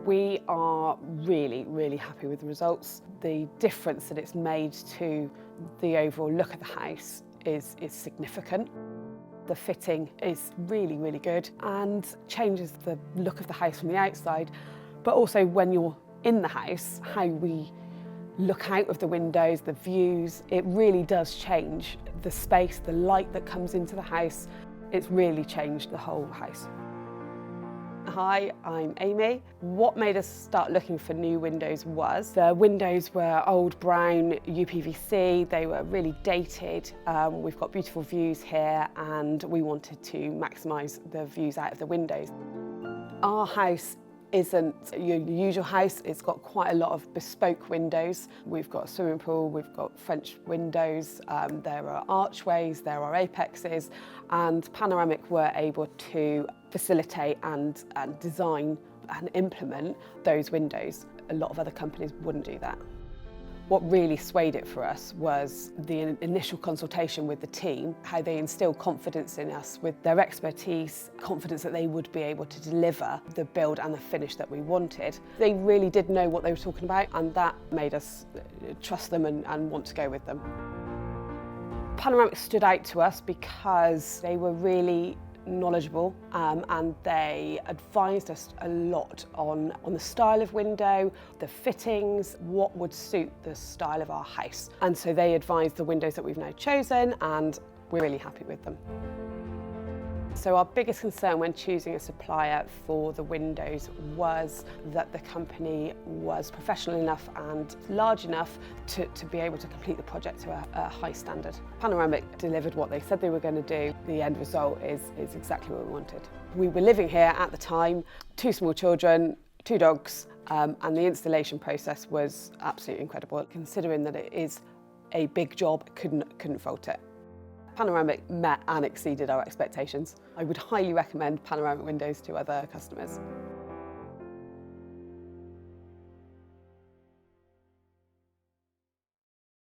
We are really, really happy with the results. The difference that it's made to the overall look of the house is significant. The fitting is really, really good and changes the look of the house from the outside, but also when you're in the house, how we look out of the windows, the views, it really does change the space, the light that comes into the house. It's really changed the whole house. Hi, I'm Amy. What made us start looking for new windows was the windows were old brown UPVC, they were really dated. We've got beautiful views here and we wanted to maximise the views out of the windows. Our house isn't your usual house, it's got quite a lot of bespoke windows. We've got a swimming pool, we've got French windows, there are archways, there are apexes, and Panoramic were able to facilitate and design and implement those windows. A lot of other companies wouldn't do that. What really swayed it for us was the initial consultation with the team, how they instilled confidence in us with their expertise, confidence that they would be able to deliver the build and the finish that we wanted. They really did know what they were talking about, and that made us trust them and want to go with them. Panoramic stood out to us because they were really knowledgeable and they advised us a lot on the style of window, the fittings, what would suit the style of our house. And so they advised the windows that we've now chosen and we're really happy with them. So our biggest concern when choosing a supplier for the windows was that the company was professional enough and large enough to be able to complete the project to a high standard. Panoramic delivered what they said they were going to do. The end result is exactly what we wanted. We were living here at the time, 2 small children, 2 dogs, and the installation process was absolutely incredible. Considering that it is a big job, couldn't fault it. Panoramic met and exceeded our expectations. I would highly recommend Panoramic Windows to other customers.